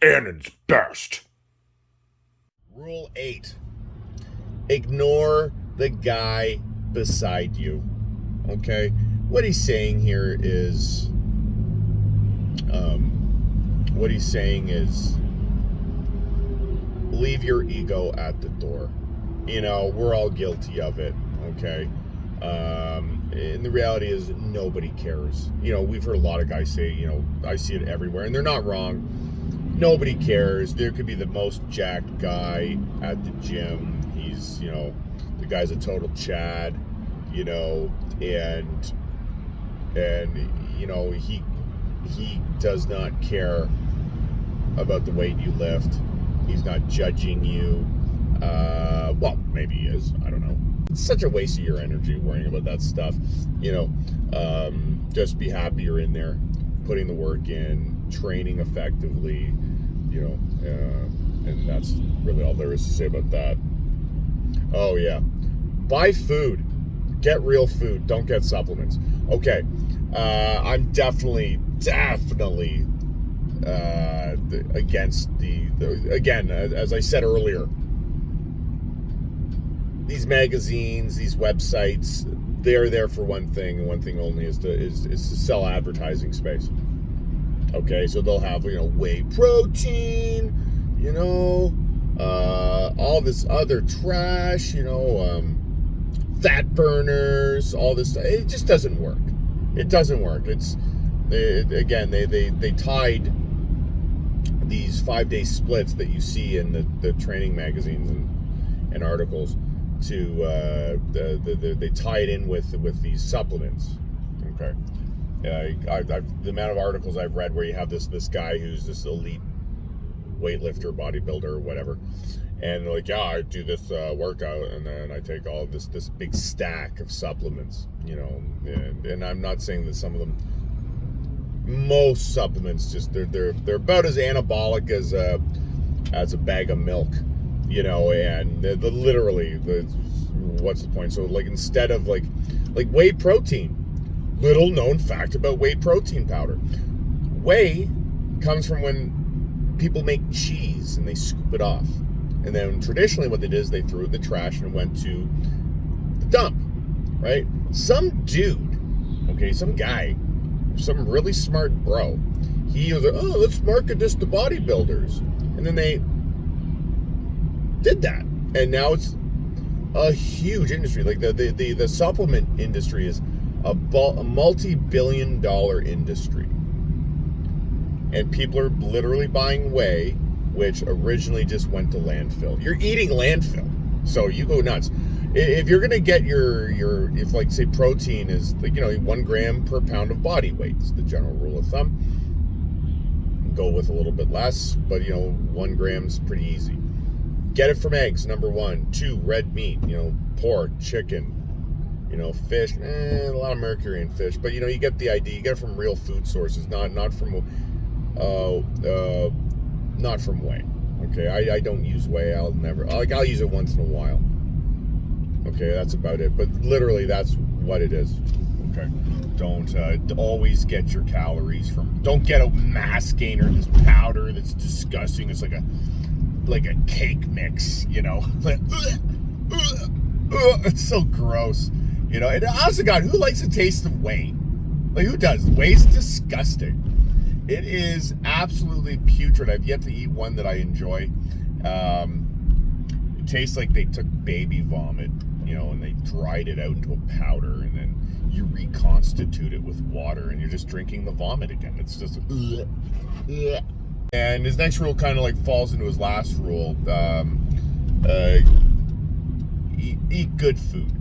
Annan's best. Rule 8. Ignore the guy beside you. Okay? What he's saying here is leave your ego at the door. We're all guilty of it. Okay? And the reality is nobody cares. We've heard a lot of guys say, I see it everywhere, and they're not wrong. Nobody cares. There could be the most jacked guy at the gym. He's, the guy's a total Chad, and he does not care about the weight you lift. He's not judging you. Well, maybe he is. I don't know. It's such a waste of your energy worrying about that stuff. Just be happy you're in there, putting the work in, training effectively, and that's really all there is to say about that. Oh yeah, buy food, get real food, don't get supplements. Okay, I'm definitely against again, as I said earlier, these magazines, these websites, they're there for one thing, and one thing only, is to sell advertising space. Okay, so they'll have, whey protein, all this other trash, fat burners, all this stuff. It just doesn't work. It doesn't work. They tied these 5-day splits that you see in the training magazines and articles to they tie it in with these supplements. Okay. The amount of articles I've read where you have this guy who's this elite weightlifter, bodybuilder, or whatever, and they're like, yeah, I do this workout, and then I take all of this big stack of supplements, and I'm not saying that some of them, most supplements, just they're about as anabolic as a bag of milk, and literally what's the point? So like, instead of like whey protein. Little known fact about whey protein powder. Whey comes from when people make cheese and they scoop it off. And then traditionally what they did is they threw it in the trash and it went to the dump, right? Some dude, some guy, some really smart bro, he was like, oh, let's market this to bodybuilders. And then they did that. And now it's a huge industry. Like the supplement industry is a multi-billion-dollar industry, and people are literally buying whey, which originally just went to landfill. You're eating landfill, so you go nuts. If you're gonna get if like say protein is 1 gram per pound of body weight, is the general rule of thumb. Go with a little bit less, but 1 gram's pretty easy. Get it from eggs, number 1. 2, red meat, pork, chicken, fish, a lot of mercury in fish, but you get the idea. You get it from real food sources, not from whey. Okay, I don't use whey. I'll use it once in a while. Okay, that's about it. But literally, that's what it is. Okay, don't always get your calories from. Don't get a mass gainer, this powder that's disgusting. It's like a cake mix, it's so gross. And honestly, God, who likes the taste of whey? Like, who does? Whey's disgusting. It is absolutely putrid. I've yet to eat one that I enjoy. It tastes like they took baby vomit, and they dried it out into a powder, and then you reconstitute it with water, and you're just drinking the vomit again. It's just, And his next rule kind of falls into his last rule. Eat good food.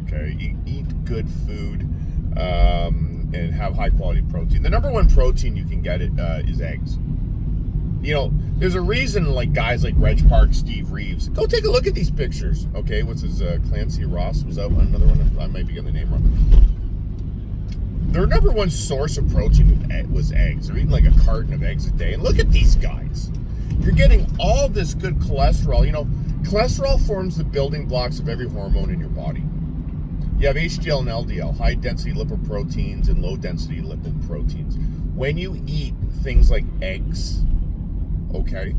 Okay, eat good food, and have high quality protein. The number 1 protein you can get is eggs. There's a reason guys like Reg Park, Steve Reeves. Go take a look at these pictures. Okay, what's his Clancy Ross was out another one. I might be getting the name wrong. Their number 1 source of protein was eggs. They're eating a carton of eggs a day. And look at these guys. You're getting all this good cholesterol. Cholesterol forms the building blocks of every hormone in your body. You have HDL and LDL, high-density lipoproteins and low-density lipoproteins. When you eat things like eggs, okay,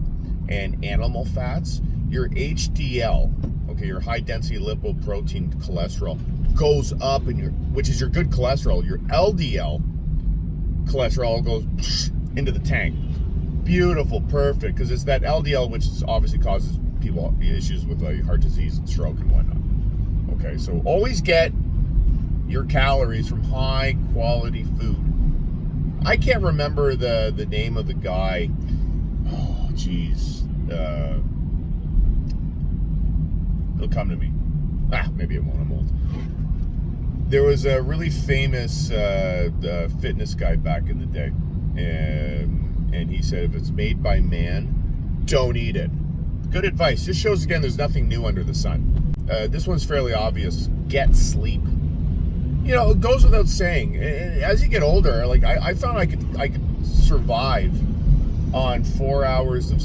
and animal fats, your HDL, okay, your high density lipoprotein cholesterol goes up, and which is your good cholesterol. Your LDL cholesterol goes into the tank. Beautiful, perfect, because it's that LDL which obviously causes people issues with like heart disease and stroke and whatnot. Okay, so always get your calories from high quality food. I can't remember the name of the guy. Oh, geez. It'll come to me. Maybe it won't. I'm old. There was a really famous fitness guy back in the day, and he said, if it's made by man, don't eat it. Good advice. This shows, again, there's nothing new under the sun. This one's fairly obvious. Get sleep. You know, it goes without saying. As you get older, like I found I could survive on 4 hours of,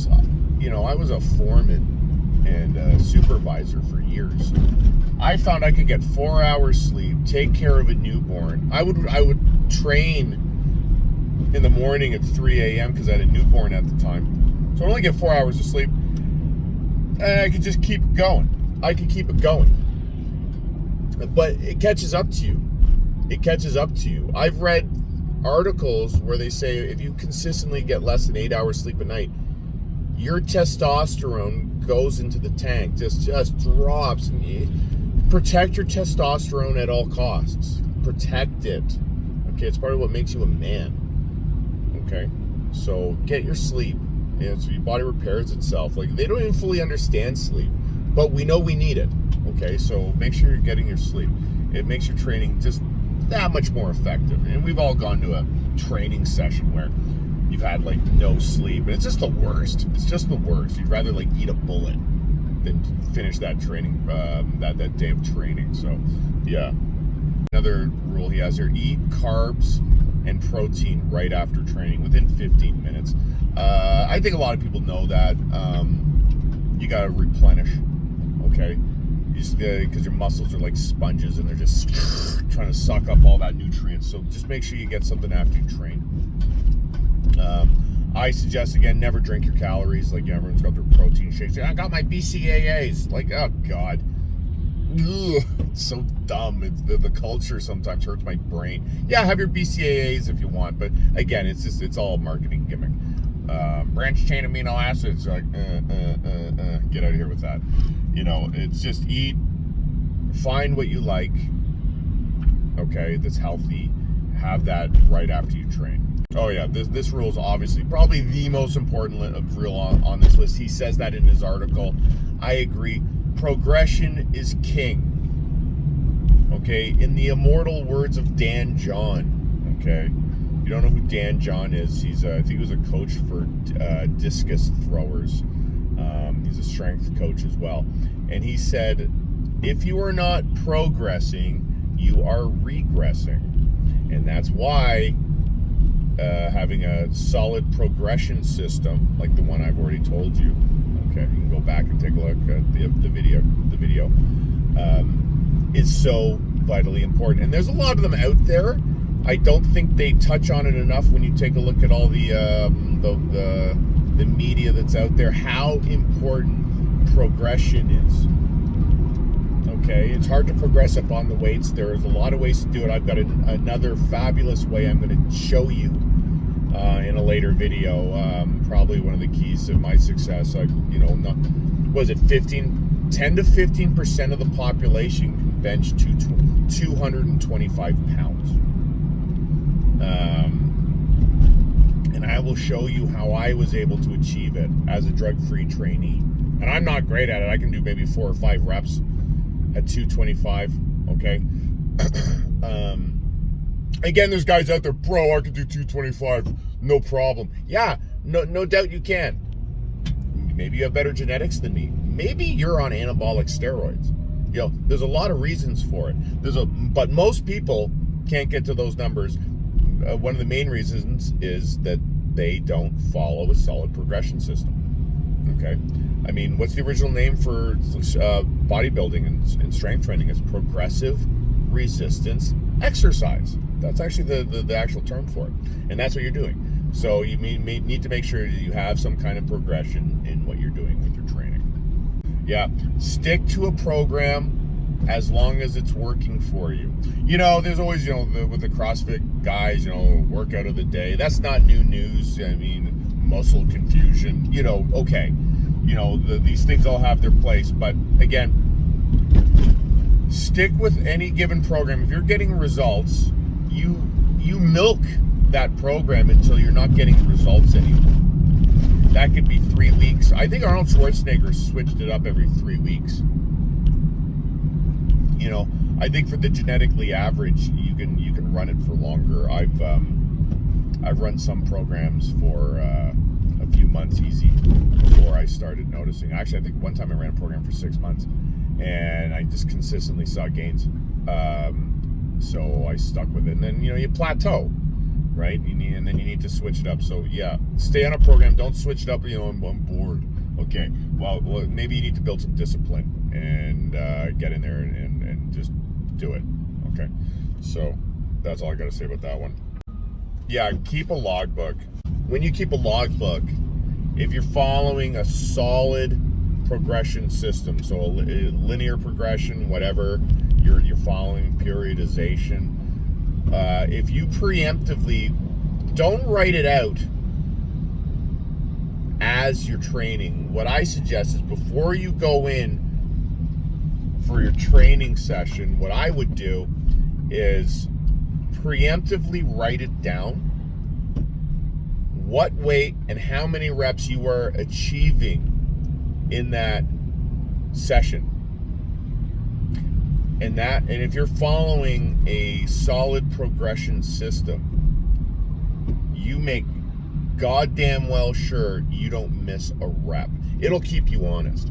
you know, I was a foreman and a supervisor for years. I found I could get 4 hours sleep, take care of a newborn. I would train in the morning at 3 a.m. because I had a newborn at the time. So I only get 4 hours of sleep, and I could just keep going. I could keep it going. But it catches up to you. It catches up to you. I've read articles where they say if you consistently get less than 8 hours sleep a night, your testosterone goes into the tank, just drops. And protect your testosterone at all costs. Protect it. Okay, it's part of what makes you a man. Okay, so get your sleep. So your body repairs itself. Like, they don't even fully understand sleep, but we know we need it. Okay, so make sure you're getting your sleep. It makes your training just that much more effective. And we've all gone to a training session where you've had like no sleep, and it's just the worst. It's just the worst. You'd rather like eat a bullet than finish that training, that day of training. So yeah. Another rule he has here: eat carbs and protein right after training within 15 minutes. I think a lot of people know that. You gotta replenish, okay? Because your muscles are like sponges and they're just trying to suck up all that nutrients. So just make sure you get something after you train. I suggest, again, never drink your calories. Like, everyone's got their protein shakes. I got my BCAAs. Like, oh God. Ugh, it's so dumb. The culture sometimes hurts my brain. Yeah, have your BCAAs if you want, but again, it's all a marketing gimmick. Branched chain amino acids, like get out of here with that. You know, it's just eat, find what you like, okay, that's healthy, have that right after you train. Oh yeah, this rule is obviously probably the most important rule on this list. He says that in his article. I agree. Progression is king. Okay, in the immortal words of Dan John. Okay, you don't know who Dan John is? He's I think he was a coach for discus throwers. He's a strength coach as well, and he said, if you are not progressing, you are regressing, and that's why having a solid progression system like the one I've already told you. Okay, you can go back and take a look at the video is so vitally important. And there's a lot of them out there. I don't think they touch on it enough when you take a look at all the media that's out there, how important progression is. Okay, it's hard to progress up on the weights. There's a lot of ways to do it. I've got another fabulous way I'm going to show you in a later video. Probably one of the keys to my success. 10 to 15% of the population can bench to 225 pounds. And I will show you how I was able to achieve it as a drug-free trainee. And I'm not great at it. I can do maybe 4 or 5 reps at 225, okay? Again, there's guys out there, bro, I can do 225, no problem. Yeah, no doubt you can. Maybe you have better genetics than me. Maybe you're on anabolic steroids. You know, there's a lot of reasons for it. But most people can't get to those numbers. One of the main reasons is that they don't follow a solid progression system. Okay? I mean, what's the original name for bodybuilding and strength training? It's progressive resistance exercise. That's actually the actual term for it. And that's what you're doing. So you need to make sure that you have some kind of progression in what you're doing with your training. Yeah, stick to a program as long as it's working for you. There's always, with the CrossFit guys, workout of the day. That's not new news. I mean, muscle confusion, okay. These things all have their place. But again, stick with any given program. If you're getting results, you milk that program until you're not getting results anymore. That could be 3 weeks. I think Arnold Schwarzenegger switched it up every 3 weeks. I think for the genetically average, you can run it for longer. I've run some programs for a few months easy before I started noticing. Actually, I think one time I ran a program for 6 months, and I just consistently saw gains. So I stuck with it, and then you plateau, right? And then you need to switch it up. So yeah, stay on a program. Don't switch it up. I'm bored. Okay, well, maybe you need to build some discipline and get in there and just do it. Okay, so that's all I got to say about that one. Yeah, keep a logbook. When you keep a logbook, if you're following a solid progression system, so a linear progression, whatever you're following, periodization, if you preemptively don't write it out as you're training, what I suggest is before you go in for your training session, what I would do is preemptively write it down, what weight and how many reps you are achieving in that session. And if you're following a solid progression system, you make goddamn well sure you don't miss a rep. It'll keep you honest.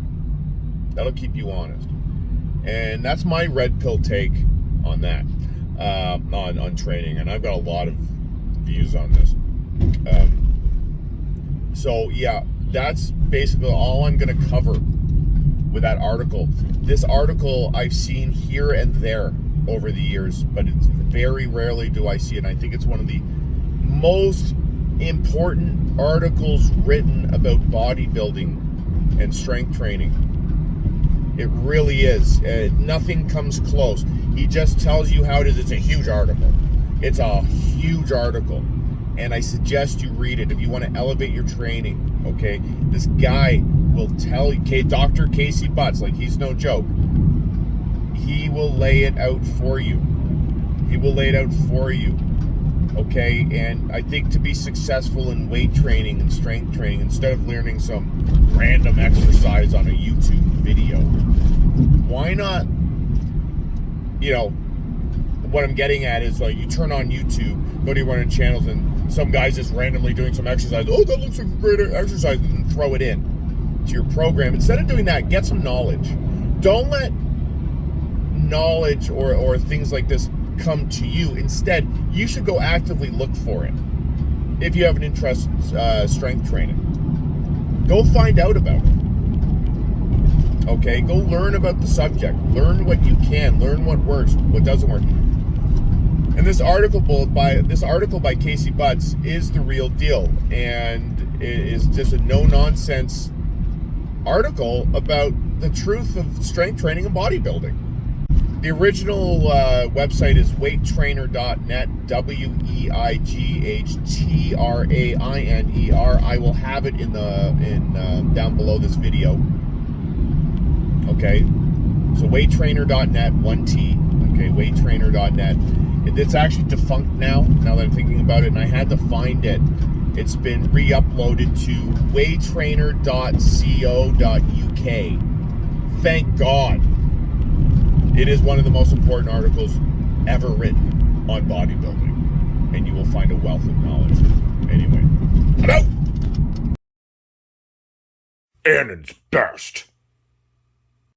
That'll keep you honest. And that's my red pill take on that, on training. And I've got a lot of views on this. So yeah, that's basically all I'm going to cover with that article. This article I've seen here and there over the years, but it's very rarely do I see it. And I think it's one of the most important articles written about bodybuilding and strength training. It really is. Nothing comes close. He just tells you how it is. It's a huge article. It's a huge article. And I suggest you read it if you want to elevate your training, okay? This guy will tell you, Dr. Casey Butts, like he's no joke. He will lay it out for you. He will lay it out for you, okay? And I think to be successful in weight training and strength training, instead of learning some random exercise on a YouTube video, why not, what I'm getting at is like you turn on YouTube, go to one of the channels, and some guy's just randomly doing some exercise. Oh, that looks like a great exercise, and throw it in to your program. Instead of doing that, get some knowledge. Don't let knowledge or things like this come to you. Instead, you should go actively look for it. If you have an interest in strength training, go find out about it. Okay, go learn about the subject. Learn what you can. Learn what works, what doesn't work. And this article by Casey Butts is the real deal, and it is just a no-nonsense article about the truth of strength training and bodybuilding. The original website is weighttrainer.net, WEIGHTRAINER. I will have it in down below this video. Okay, so weighttrainer.net, 1T. Okay, weighttrainer.net. It's actually defunct now that I'm thinking about it, and I had to find it. It's been re-uploaded to weighttrainer.co.uk. Thank God. It is one of the most important articles ever written on bodybuilding, and you will find a wealth of knowledge. Anyway, I'm out! And it's best.